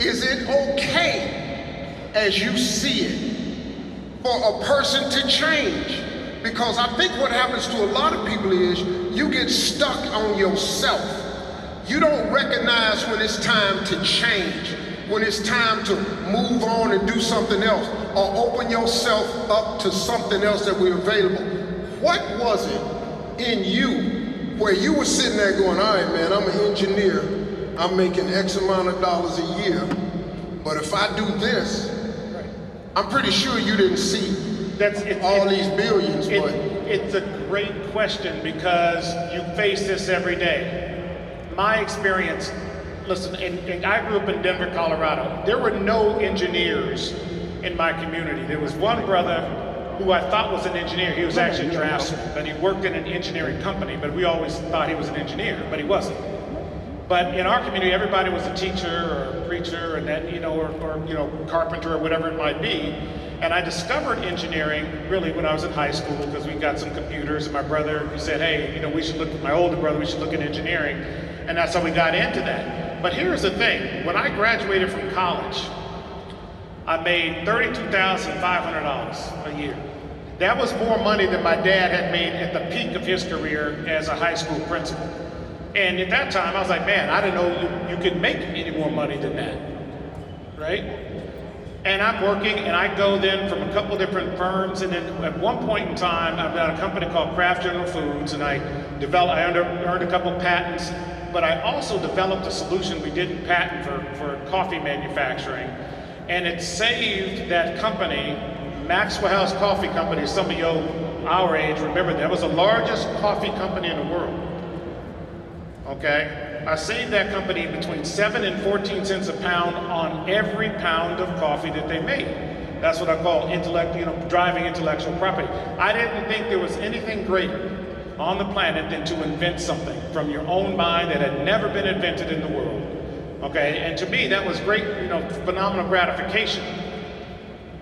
Is it okay, as you see it, for a person to change? Because I think what happens to a lot of people is you get stuck on yourself. You don't recognize when it's time to change, when it's time to move on and do something else, or open yourself up to something else that will be available. What was it in you where you were sitting there going, all right, man, I'm an engineer, I'm making X amount of dollars a year, but if I do this, I'm pretty sure you didn't see these billions. It's a great question because you face this every day. My experience, listen, and I grew up in Denver, Colorado. There were no engineers in my community. There was one brother who I thought was an engineer. He was actually a draftsman, but he worked in an engineering company, but we always thought he was an engineer, but he wasn't. But in our community, everybody was a teacher or a preacher, and then, or carpenter or whatever it might be. And I discovered engineering really when I was in high school because we got some computers, and my brother said, hey, we should look at my older brother, we should look at engineering. And that's how we got into that. But here's the thing, when I graduated from college, I made $32,500 a year. That was more money than my dad had made at the peak of his career as a high school principal. And at that time, I was like, man, I didn't know you could make any more money than that, right? And I'm working, and I go then from a couple different firms, and then at one point in time, I've got a company called Kraft General Foods, and I earned a couple patents, but I also developed a solution we didn't patent for coffee manufacturing, and it saved that company, Maxwell House Coffee Company. Some of you our age remember that was the largest coffee company in the world. Okay, I saved that company between 7 and 14 cents a pound on every pound of coffee that they made. That's what I call driving intellectual property. I didn't think there was anything greater on the planet than to invent something from your own mind that had never been invented in the world. Okay, and to me that was great, phenomenal gratification.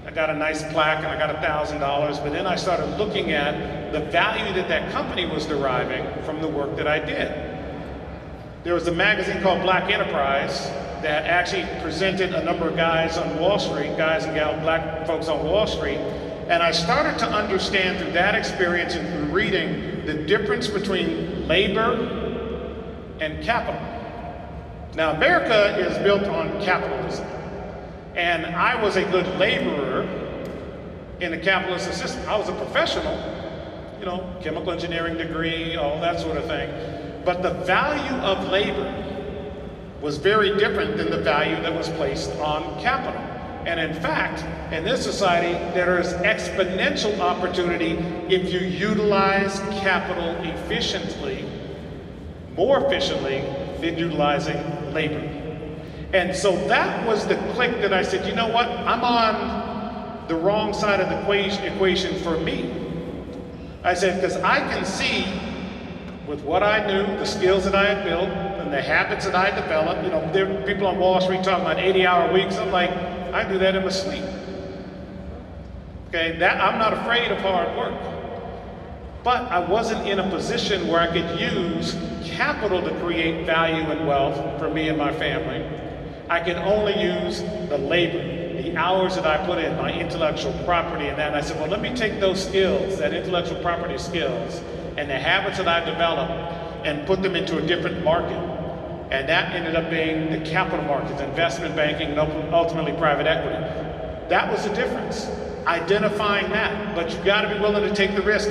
I got a nice plaque and I got $1,000, but then I started looking at the value that company was deriving from the work that I did. There was a magazine called Black Enterprise that actually presented a number of guys on Wall Street, guys and gals, black folks on Wall Street, and I started to understand through that experience and through reading the difference between labor and capital. Now, America is built on capitalism, and I was a good laborer in the capitalist system. I was a professional, chemical engineering degree, all that sort of thing. But the value of labor was very different than the value that was placed on capital. And in fact, in this society, there is exponential opportunity if you utilize capital efficiently, more efficiently than utilizing labor. And so that was the click that I said, you know what, I'm on the wrong side of the equation for me. I said, because I can see with what I knew, the skills that I had built, and the habits that I developed. There were people on Wall Street talking about 80-hour weeks. I'm like, I do that in my sleep. Okay, I'm not afraid of hard work. But I wasn't in a position where I could use capital to create value and wealth for me and my family. I could only use the labor, the hours that I put in, my intellectual property and that. And I said, well, let me take those skills, that intellectual property skills, and the habits that I developed and put them into a different market. And that ended up being the capital markets, investment banking, and ultimately private equity. That was the difference, identifying that. But you gotta be willing to take the risk.